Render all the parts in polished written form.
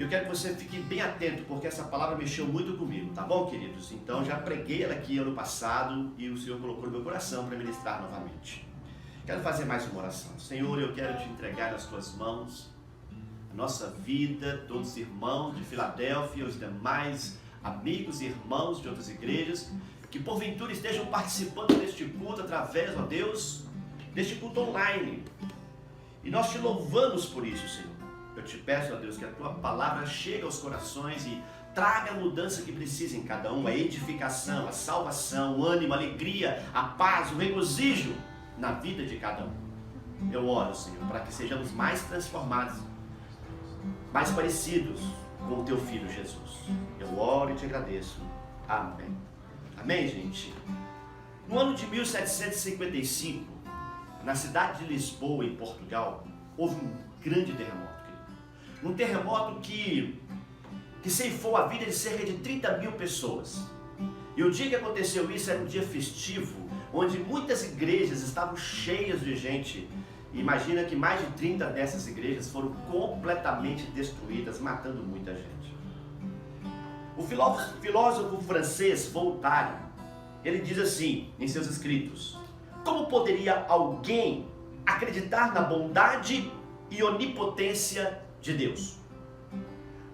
E eu quero que você fique bem atento, porque essa palavra mexeu muito comigo, tá bom, queridos? Então, já preguei ela aqui ano passado e o Senhor colocou no meu coração para ministrar novamente. Quero fazer mais uma oração. Senhor, eu quero te entregar nas tuas mãos a nossa vida, todos os irmãos de Filadélfia, os demais amigos e irmãos de outras igrejas, que porventura estejam participando deste culto através, ó Deus, deste culto online. E nós te louvamos por isso, Senhor. Eu te peço, ó Deus, que a tua palavra chegue aos corações e traga a mudança que precisa em cada um, a edificação, a salvação, o ânimo, a alegria, a paz, o regozijo na vida de cada um. Eu oro, Senhor, para que sejamos mais transformados, mais parecidos com o teu Filho Jesus. Eu oro e te agradeço. Amém. Amém, gente? No ano de 1755, na cidade de Lisboa, em Portugal, houve um grande terremoto, querido. Um terremoto que ceifou a vida de cerca de 30 mil pessoas. E o dia que aconteceu isso era um dia festivo, onde muitas igrejas estavam cheias de gente. Imagina que mais de 30 dessas igrejas foram completamente destruídas, matando muita gente. O filósofo francês Voltaire, ele diz assim em seus escritos: como poderia alguém acreditar na bondade e onipotência de Deus?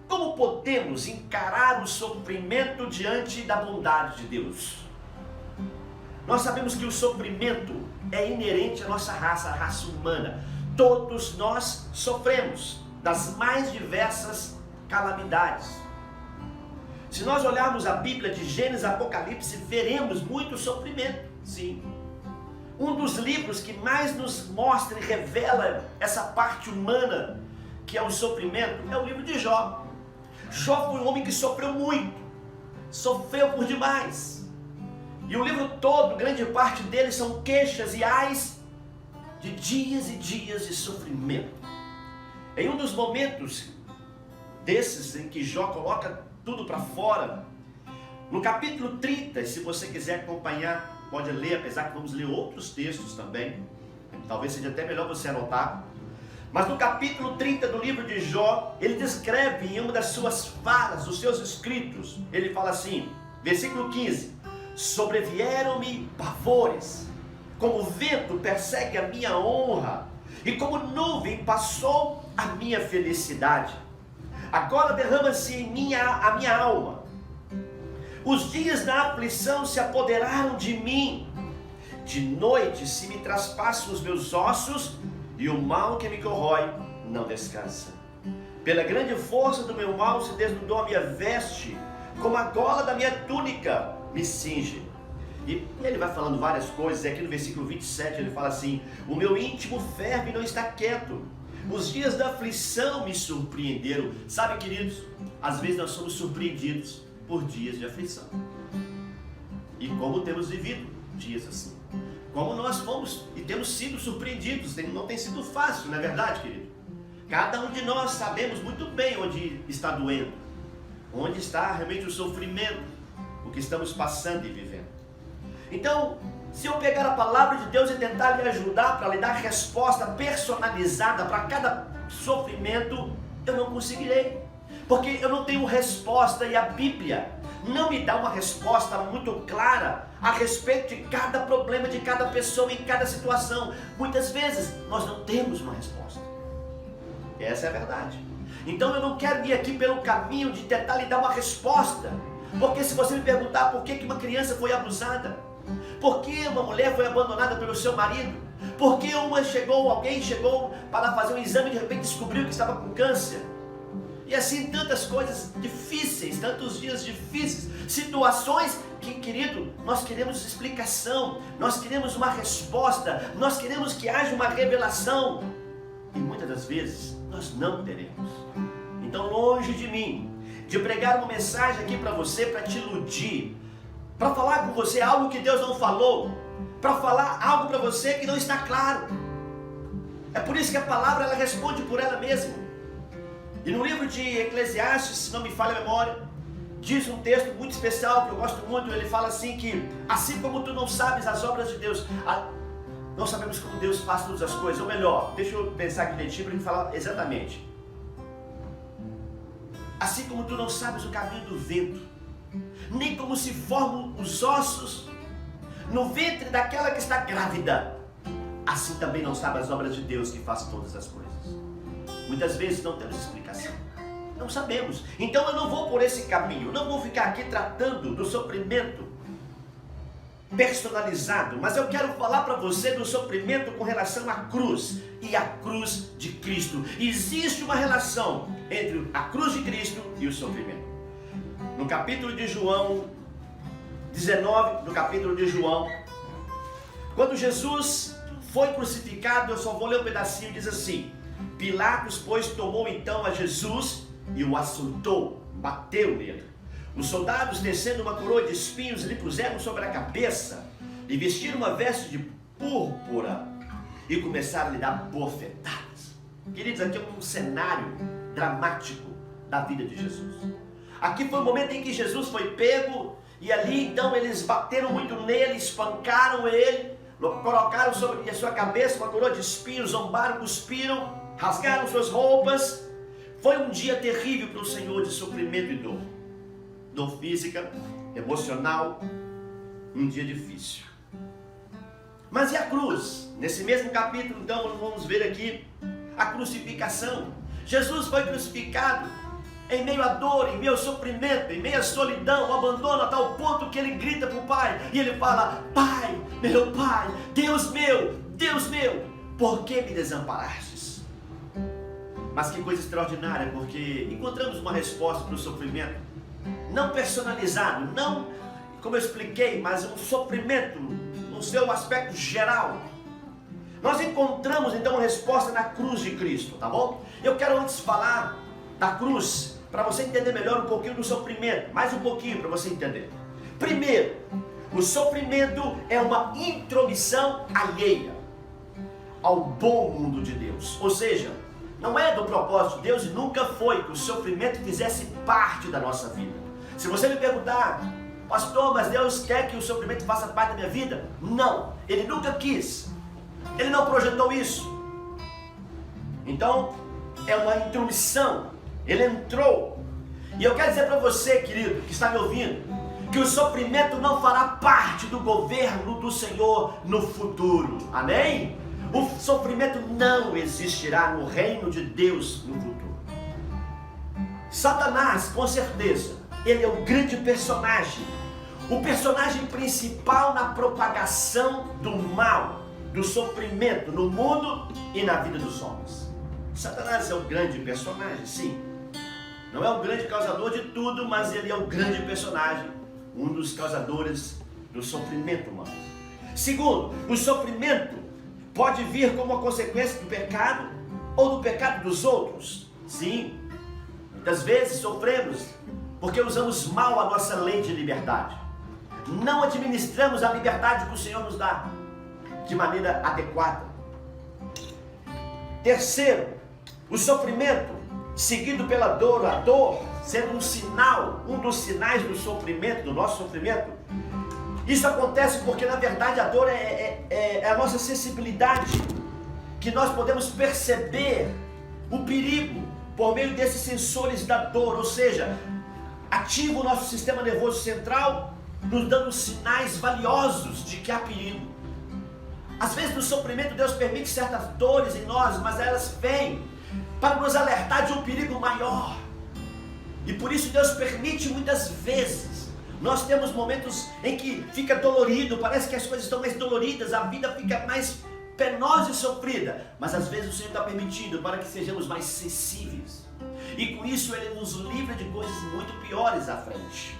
Como podemos encarar o sofrimento diante da bondade de Deus? Nós sabemos que o sofrimento é inerente à nossa raça, a raça humana. Todos nós sofremos das mais diversas calamidades. Se nós olharmos a Bíblia de Gênesis a Apocalipse, veremos muito sofrimento, sim. Um dos livros que mais nos mostra e revela essa parte humana, que é o sofrimento, é o livro de Jó. Jó foi um homem que sofreu muito, sofreu por demais. E o livro todo, grande parte dele, são queixas e ais de dias e dias de sofrimento. Em um dos momentos desses em que Jó coloca tudo para fora, no capítulo 30, se você quiser acompanhar, pode ler, apesar que vamos ler outros textos também, talvez seja até melhor você anotar. Mas no capítulo 30 do livro de Jó, ele descreve em uma das suas falas, dos seus escritos, ele fala assim, versículo 15: sobrevieram-me pavores, como vento persegue a minha honra, e como nuvem passou a minha felicidade. Agora derrama-se em mim a minha alma. Os dias da aflição se apoderaram de mim. De noite se me traspassam os meus ossos, e o mal que me corrói não descansa. Pela grande força do meu mal se desnudou a minha veste, como a gola da minha túnica me cinge. E ele vai falando várias coisas, e aqui no versículo 27 ele fala assim: o meu íntimo ferve e não está quieto, os dias da aflição me surpreenderam. Sabe, queridos, às vezes nós somos surpreendidos por dias de aflição. E como temos vivido dias assim, como nós fomos e temos sido surpreendidos, não tem sido fácil, não é verdade, querido? Cada um de nós sabemos muito bem onde está doendo, onde está realmente o sofrimento, o que estamos passando e vivendo. Então, se eu pegar a palavra de Deus e tentar lhe ajudar para lhe dar resposta personalizada para cada sofrimento, eu não conseguirei, porque eu não tenho resposta, e a Bíblia não me dá uma resposta muito clara a respeito de cada problema, de cada pessoa, em cada situação. Muitas vezes nós não temos uma resposta, essa é a verdade. Então eu não quero ir aqui pelo caminho de tentar lhe dar uma resposta, porque se você me perguntar por que uma criança foi abusada, por que uma mulher foi abandonada pelo seu marido, por que alguém chegou para fazer um exame e de repente descobriu que estava com câncer, e assim tantas coisas difíceis, tantos dias difíceis, situações que, querido, nós queremos explicação, nós queremos uma resposta, nós queremos que haja uma revelação, e muitas das vezes nós não teremos. Então, longe de mim de pregar uma mensagem aqui para você para te iludir, para falar com você algo que Deus não falou, para falar algo para você que não está claro. É por isso que a palavra ela responde por ela mesma. E no livro de Eclesiastes, se não me falha a memória, diz um texto muito especial que eu gosto muito. Ele fala assim que assim como tu não sabes as obras de Deus, não sabemos como Deus faz todas as coisas. Ou melhor, deixa eu pensar aqui direitinho para a gente falar exatamente. assim como tu não sabes o caminho do vento, nem como se formam os ossos no ventre daquela que está grávida, assim também não sabe as obras de Deus que faz todas as coisas. Muitas vezes não temos explicação, não sabemos. Então eu não vou por esse caminho, não vou ficar aqui tratando do sofrimento personalizado, mas eu quero falar para você do sofrimento com relação à cruz e a cruz de Cristo. Existe uma relação entre a cruz de Cristo e o sofrimento. No capítulo de João 19, no capítulo de João, quando Jesus foi crucificado, eu só vou ler um pedacinho, diz assim: Pilatos, pois, tomou então a Jesus e o açoitou, bateu nele. Os soldados, tecendo uma coroa de espinhos, lhe puseram sobre a cabeça e vestiram uma veste de púrpura e começaram a lhe dar bofetadas. Queridos, aqui é um cenário dramático da vida de Jesus. Aqui foi o momento em que Jesus foi pego e ali então eles bateram muito nele, espancaram ele, colocaram sobre a sua cabeça uma coroa de espinhos, zombaram, cuspiram, rasgaram suas roupas. Foi um dia terrível para o Senhor, de sofrimento e dor. Dor física, emocional, um dia difícil. Mas e a cruz? Nesse mesmo capítulo, então, vamos ver aqui a crucificação. Jesus foi crucificado em meio à dor, em meio ao sofrimento, em meio à solidão, ao abandono, a tal ponto que ele grita para o Pai, e ele fala: Pai, meu Pai, Deus meu, por que me desamparastes? Mas que coisa extraordinária, porque encontramos uma resposta para o sofrimento, não personalizado, não, como eu expliquei, mas um sofrimento no seu aspecto geral. Nós encontramos então uma resposta na cruz de Cristo, tá bom? Eu quero antes falar da cruz, para você entender melhor um pouquinho do sofrimento, mais um pouquinho para você entender. Primeiro, o sofrimento é uma intromissão alheia ao bom mundo de Deus, ou seja, não é do propósito de Deus e nunca foi que o sofrimento fizesse parte da nossa vida. Se você me perguntar: pastor, mas Deus quer que o sofrimento faça parte da minha vida? Não, Ele nunca quis, Ele não projetou isso. Então, é uma intromissão, Ele entrou. E eu quero dizer para você, querido, que está me ouvindo, que o sofrimento não fará parte do governo do Senhor no futuro, amém? O sofrimento não existirá no reino de Deus no futuro. Satanás, com certeza, ele é o grande personagem, o personagem principal na propagação do mal, do sofrimento no mundo e na vida dos homens. Satanás é o grande personagem, sim. Não é o grande causador de tudo, mas ele é o grande personagem, um dos causadores do sofrimento humano. Segundo, o sofrimento pode vir como uma consequência do pecado ou do pecado dos outros. Sim, muitas vezes sofremos porque usamos mal a nossa lei de liberdade. Não administramos a liberdade que o Senhor nos dá de maneira adequada. Terceiro, o sofrimento seguido pela dor, a dor sendo um sinal, um dos sinais do sofrimento, do nosso sofrimento. Isso acontece porque, na verdade, a dor é a nossa sensibilidade, que nós podemos perceber o perigo por meio desses sensores da dor, ou seja, ativa o nosso sistema nervoso central, nos dando sinais valiosos de que há perigo. Às vezes, no sofrimento, Deus permite certas dores em nós, mas elas vêm para nos alertar de um perigo maior. E por isso Deus permite muitas vezes. Nós temos momentos em que fica dolorido, parece que as coisas estão mais doloridas, a vida fica mais penosa e sofrida, mas às vezes o Senhor está permitindo para que sejamos mais sensíveis, e com isso Ele nos livra de coisas muito piores à frente.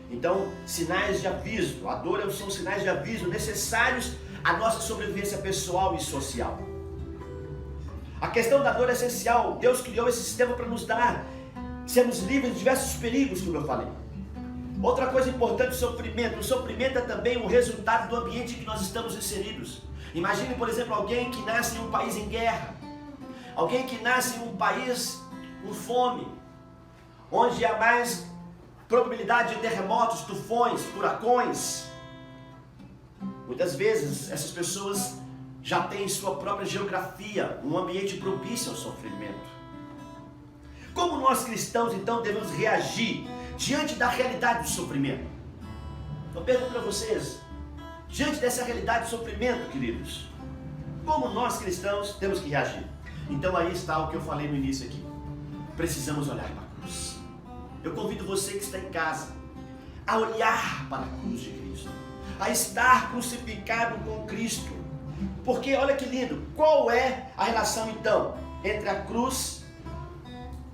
Então, sinais de aviso, a dor são sinais de aviso necessários à nossa sobrevivência pessoal e social. A questão da dor é essencial. Deus criou esse sistema para nos dar, sermos livres de diversos perigos, como eu falei. Outra coisa importante, o sofrimento é também o resultado do ambiente em que nós estamos inseridos. Imagine, por exemplo, alguém que nasce em um país em guerra, alguém que nasce em um país com fome, onde há mais probabilidade de terremotos, tufões, furacões. Muitas vezes essas pessoas já têm sua própria geografia, um ambiente propício ao sofrimento. Como Como nós cristãos, então, devemos reagir diante da realidade do sofrimento? Eu pergunto para vocês, diante dessa realidade do sofrimento, queridos, como nós cristãos temos que reagir? Então aí está o que eu falei no início aqui. Precisamos olhar para a cruz. Eu convido você que está em casa a olhar para a cruz de Cristo, a estar crucificado com Cristo. Porque olha que lindo, qual é a relação então entre a cruz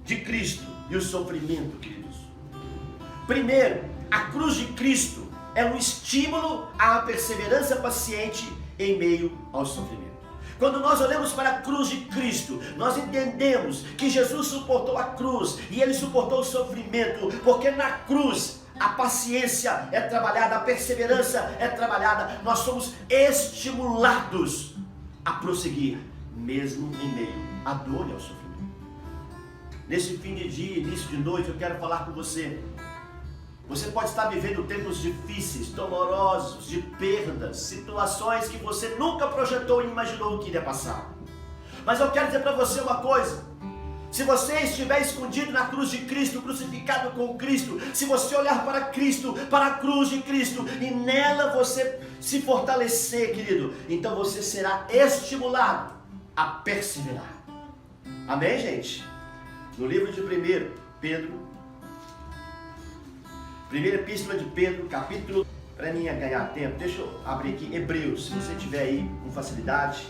de Cristo e o sofrimento, queridos? Primeiro, a cruz de Cristo é um estímulo à perseverança paciente em meio ao sofrimento. Quando nós olhamos para a cruz de Cristo, nós entendemos que Jesus suportou a cruz e Ele suportou o sofrimento, porque na cruz a paciência é trabalhada, a perseverança é trabalhada, nós somos estimulados a prosseguir, mesmo em meio à dor e ao sofrimento. Nesse fim de dia, início de noite, eu quero falar com você. Você pode estar vivendo tempos difíceis, dolorosos, de perdas, situações que você nunca projetou e imaginou que iria passar. Mas eu quero dizer para você uma coisa: se você estiver escondido na cruz de Cristo, crucificado com Cristo, se você olhar para Cristo, para a cruz de Cristo, e nela você se fortalecer, querido, então você será estimulado a perseverar. Amém, gente? No livro de 1 Pedro, primeira epístola de Pedro, capítulo, para mim ganhar tempo, deixa eu abrir aqui, Hebreus, se você tiver aí com facilidade.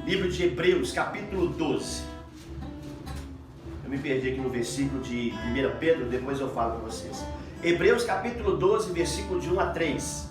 Livro de Hebreus, capítulo 12. Eu me perdi aqui no versículo de 1 Pedro, depois eu falo para vocês. Hebreus, capítulo 12, versículo de 1 a 3.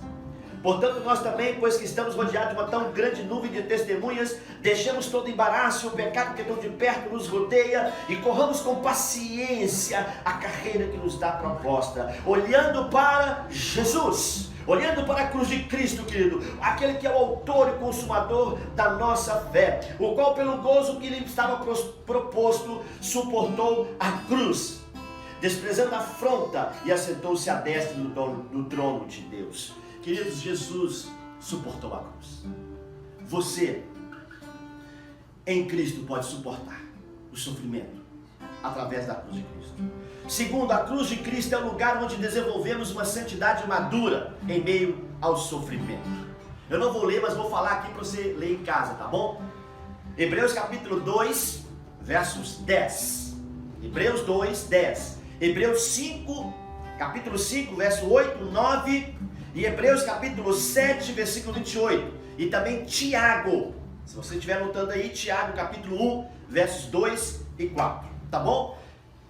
Portanto, nós também, pois que estamos rodeados de uma tão grande nuvem de testemunhas, deixamos todo embaraço e o pecado que tão de perto nos rodeia e corramos com paciência a carreira que nos dá proposta, olhando para Jesus, olhando para a cruz de Cristo, querido, aquele que é o autor e consumador da nossa fé, o qual pelo gozo que lhe estava proposto, suportou a cruz, desprezando a afronta, e assentou-se à destra do trono de Deus. Queridos, Jesus suportou a cruz. Você, em Cristo, pode suportar o sofrimento através da cruz de Cristo. Segundo, a cruz de Cristo é o lugar onde desenvolvemos uma santidade madura em meio ao sofrimento. Eu não vou ler, mas vou falar aqui para você ler em casa, tá bom? Hebreus capítulo 2, versos 10. Hebreus 2, 10. Hebreus 5, capítulo 5, verso 8, 9... E Hebreus capítulo 7, versículo 28. E também Tiago. Se você estiver anotando aí, Tiago capítulo 1, versos 2 e 4. Tá bom?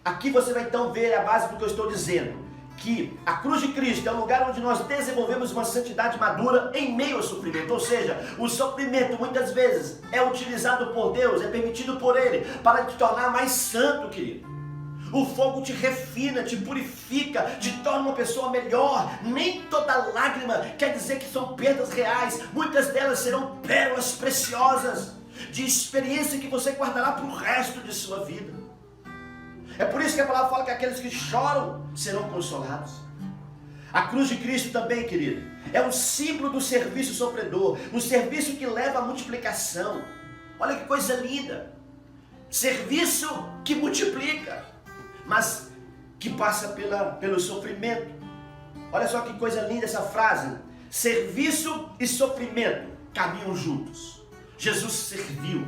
Aqui você vai então ver a base do que eu estou dizendo. Que a cruz de Cristo é o lugar onde nós desenvolvemos uma santidade madura em meio ao sofrimento. Ou seja, o sofrimento muitas vezes é utilizado por Deus, é permitido por Ele, para te tornar mais santo, querido. O fogo te refina, te purifica, te torna uma pessoa melhor. Nem toda lágrima quer dizer que são perdas reais. Muitas delas serão pérolas preciosas, de experiência que você guardará para o resto de sua vida. É por isso que a palavra fala que aqueles que choram serão consolados. A cruz de Cristo também, querido, é um símbolo do serviço sofredor, um serviço que leva à multiplicação. Olha que coisa linda! Serviço que multiplica, mas que passa pelo sofrimento. Olha só que coisa linda essa frase: serviço e sofrimento caminham juntos. Jesus serviu,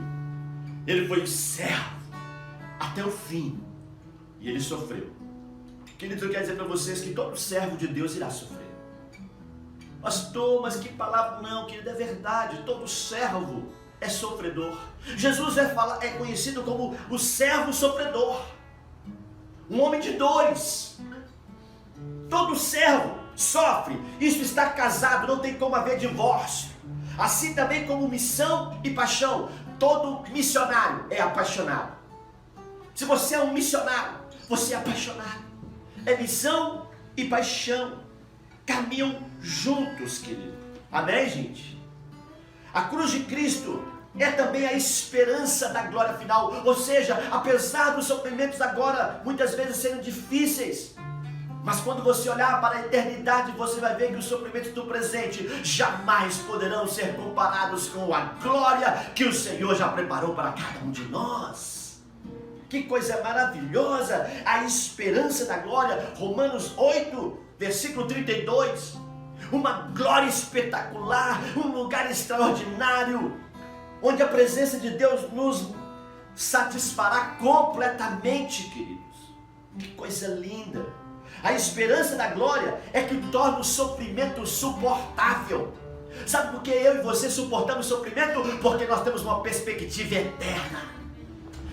Ele foi servo até o fim, e Ele sofreu. Queridos, eu quero dizer para vocês que todo servo de Deus irá sofrer. Pastor, mas que palavra? Não, querido, é verdade, todo servo é sofredor. Jesus é conhecido como o servo sofredor, um homem de dores. Todo servo sofre. Isso está casado, não tem como haver divórcio. Assim também como missão e paixão. Todo missionário é apaixonado. Se você é um missionário, você é apaixonado. É missão e paixão, caminham juntos, querido. Amém, gente? A cruz de Cristo é também a esperança da glória final. Ou seja, apesar dos sofrimentos agora muitas vezes serem difíceis, mas quando você olhar para a eternidade, você vai ver que os sofrimentos do presente jamais poderão ser comparados com a glória que o Senhor já preparou para cada um de nós. Que coisa maravilhosa, a esperança da glória. Romanos 8, versículo 32. Uma glória espetacular, um lugar extraordinário, onde a presença de Deus nos satisfará completamente, queridos. Que coisa linda. A esperança da glória é que torna o sofrimento suportável. Sabe por que eu e você suportamos sofrimento? Porque nós temos uma perspectiva eterna.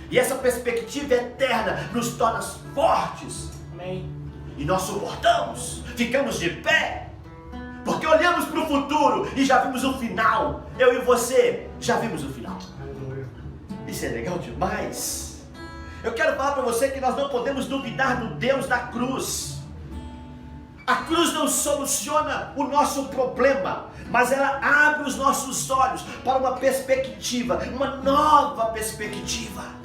E essa perspectiva eterna nos torna fortes. Amém. E nós suportamos, ficamos de pé, porque olhamos para o futuro e já vimos o final. Eu e você já vimos o final. Isso é legal demais. Eu quero falar para você que nós não podemos duvidar do Deus da cruz. A cruz não soluciona o nosso problema, mas ela abre os nossos olhos para uma perspectiva, uma nova perspectiva.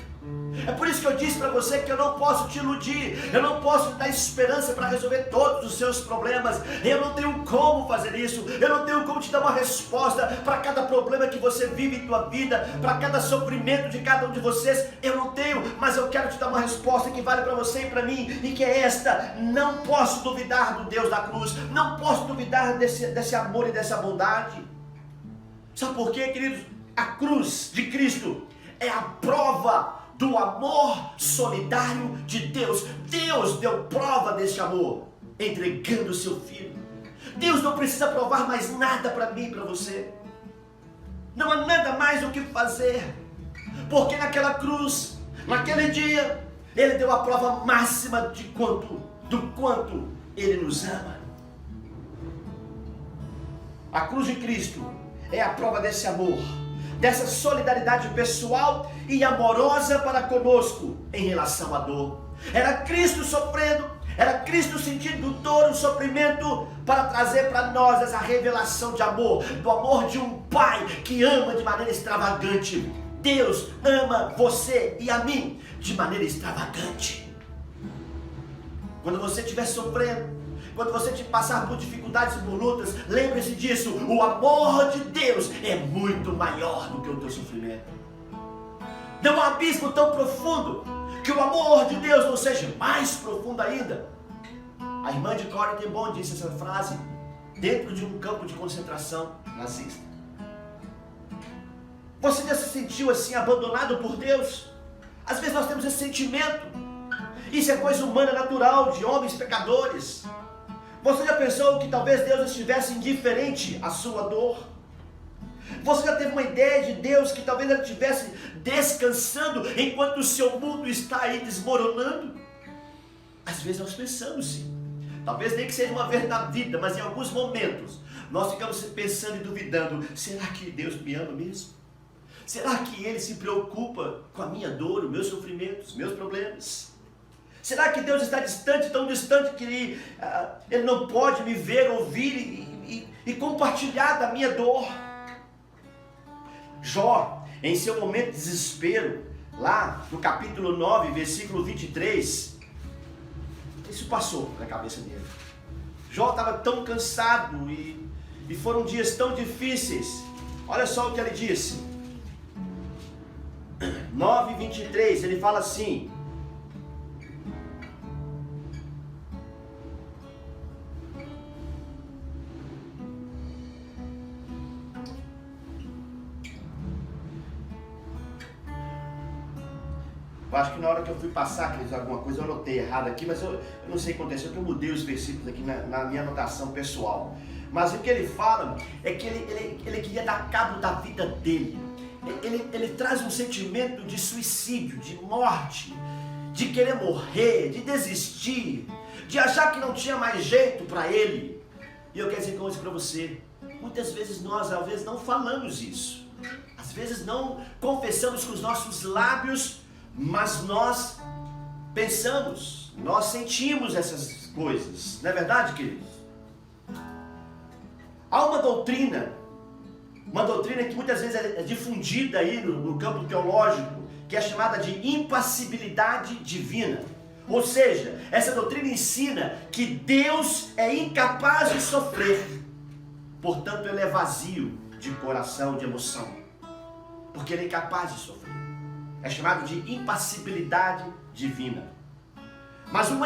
É por isso que eu disse para você que eu não posso te iludir, eu não posso dar esperança para resolver todos os seus problemas, eu não tenho como fazer isso, eu não tenho como te dar uma resposta para cada problema que você vive em tua vida, para cada sofrimento de cada um de vocês, eu não tenho, mas eu quero te dar uma resposta que vale para você e para mim, e que é esta: não posso duvidar do Deus da cruz, não posso duvidar desse amor e dessa bondade. Sabe por quê, queridos? A cruz de Cristo é a prova do amor solidário de Deus. Deus deu prova desse amor, entregando o seu Filho. Deus não precisa provar mais nada para mim e para você. Não há nada mais o que fazer, porque naquela cruz, naquele dia, Ele deu a prova máxima do quanto Ele nos ama. A cruz de Cristo é a prova desse amor, dessa solidariedade pessoal e amorosa para conosco em relação à dor. Era Cristo sofrendo, era Cristo sentindo dor, o sofrimento, para trazer para nós essa revelação de amor, do amor de um Pai que ama de maneira extravagante. Deus ama você e a mim de maneira extravagante. Quando você estiver sofrendo, quando você te passar por dificuldades e por lutas, lembre-se disso: o amor de Deus é muito maior do que o teu sofrimento. Não há abismo tão profundo que o amor de Deus não seja mais profundo ainda. A irmã de Corrie ten Boom disse essa frase dentro de um campo de concentração nazista. Você já se sentiu assim abandonado por Deus? Às vezes nós temos esse sentimento. Isso é coisa humana, natural, de homens pecadores. Você já pensou que talvez Deus estivesse indiferente à sua dor? Você já teve uma ideia de Deus que talvez Ele estivesse descansando enquanto o seu mundo está aí desmoronando? Às vezes nós pensamos sim. Talvez nem que seja uma vez na vida, mas em alguns momentos nós ficamos pensando e duvidando: será que Deus me ama mesmo? Será que Ele se preocupa com a minha dor, os meus sofrimentos, os meus problemas? Será que Deus está distante, tão distante que Ele não pode me ver, ouvir e compartilhar da minha dor? Jó, em seu momento de desespero, lá no capítulo 9, versículo 23, isso passou na cabeça dele. Jó estava tão cansado e foram dias tão difíceis. Olha só o que ele disse. 9, 23, ele fala assim: eu acho que na hora que eu fui passar, queridos, alguma coisa eu anotei errado aqui, mas eu não sei o que aconteceu, que eu mudei os versículos aqui na minha anotação pessoal. Mas o que ele fala é que ele queria dar cabo da vida dele. Ele traz um sentimento de suicídio, de morte, de querer morrer, de desistir, de achar que não tinha mais jeito para ele. E eu quero dizer com isso para você: muitas vezes nós, às vezes, não falamos isso. Às vezes não confessamos com os nossos lábios, mas nós pensamos, nós sentimos essas coisas. Não é verdade, queridos? Há uma doutrina que muitas vezes é difundida aí no campo teológico, que é chamada de impassibilidade divina. Ou seja, essa doutrina ensina que Deus é incapaz de sofrer, portanto Ele é vazio de coração, de emoção, porque Ele é incapaz de sofrer. É chamado de impassibilidade divina. Mas um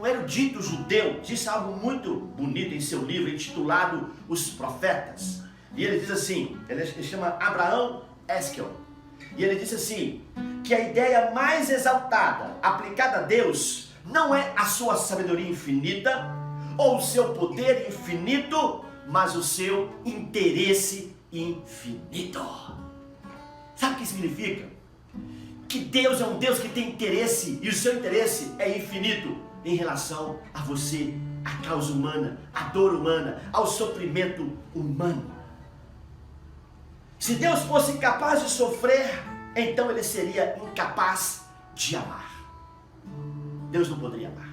erudito judeu disse algo muito bonito em seu livro intitulado Os Profetas. E ele diz assim, ele chama Abraham Eskel. E ele disse assim, que a ideia mais exaltada aplicada a Deus não é a sua sabedoria infinita ou o seu poder infinito, mas o seu interesse infinito. Sabe o que significa? Que Deus é um Deus que tem interesse, e o seu interesse é infinito em relação a você, à causa humana, à dor humana, ao sofrimento humano. Se Deus fosse incapaz de sofrer, então ele seria incapaz de amar. Deus não poderia amar.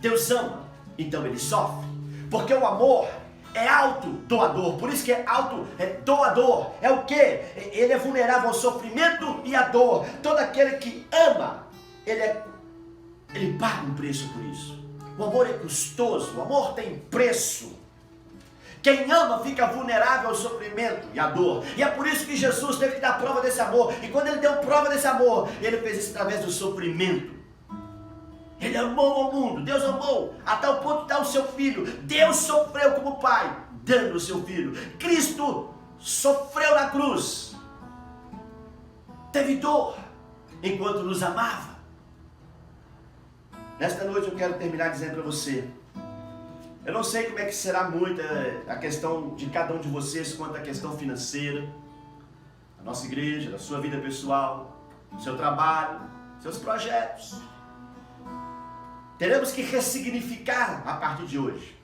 Deus ama, então ele sofre, porque o amor é auto-doador, por isso que é auto-doador. É o quê? Ele é vulnerável ao sofrimento e à dor. Todo aquele que ama, ele paga um preço por isso. O amor é custoso, o amor tem preço. Quem ama fica vulnerável ao sofrimento e à dor. E é por isso que Jesus teve que dar prova desse amor. E quando ele deu prova desse amor, ele fez isso através do sofrimento. Ele amou o mundo, Deus amou, a tal ponto de dar o seu filho. Deus sofreu como pai, dando o seu filho. Cristo sofreu na cruz, teve dor, enquanto nos amava. Nesta noite eu quero terminar dizendo para você, eu não sei como é que será muito a questão de cada um de vocês quanto à questão financeira, da nossa igreja, da sua vida pessoal, do seu trabalho, seus projetos. Teremos que ressignificar a partir de hoje.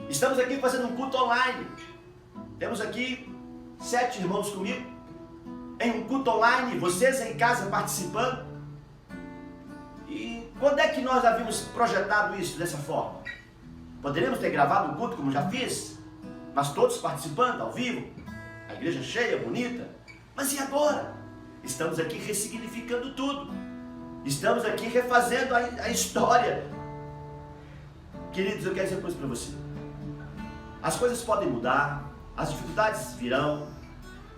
Estamos aqui fazendo um culto online. Temos aqui 7 irmãos comigo, em um culto online, vocês em casa participando. E quando é que nós havíamos projetado isso dessa forma? Poderíamos ter gravado um culto como já fiz, mas todos participando ao vivo, a igreja cheia, bonita. Mas e agora? Estamos aqui ressignificando tudo. Estamos aqui refazendo a história. Queridos, eu quero dizer uma coisa para você. As coisas podem mudar, as dificuldades virão,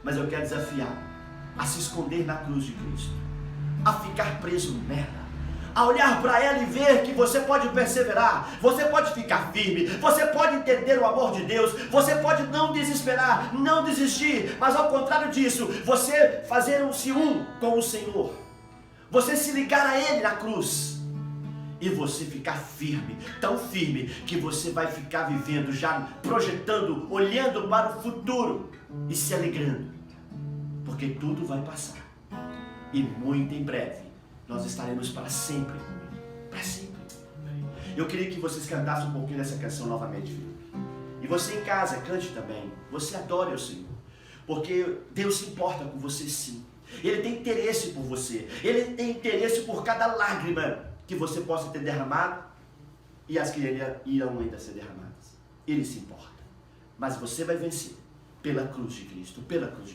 mas eu quero desafiar a se esconder na cruz de Cristo, a ficar preso nela, a olhar para ela e ver que você pode perseverar, você pode ficar firme, você pode entender o amor de Deus, você pode não desesperar, não desistir, mas ao contrário disso, você fazer-se um com o Senhor, você se ligar a Ele na cruz, e você ficar firme, tão firme, que você vai ficar vivendo, já projetando, olhando para o futuro e se alegrando, porque tudo vai passar, e muito em breve, nós estaremos para sempre com Ele, para sempre. Eu queria que vocês cantassem um pouquinho dessa canção novamente, filho. E você em casa, cante também, você adore o Senhor, porque Deus se importa com você sim. Ele tem interesse por você, Ele tem interesse por cada lágrima que você possa ter derramado e as que irão ainda ser derramadas. Ele se importa, mas você vai vencer pela cruz de Cristo, pela cruz de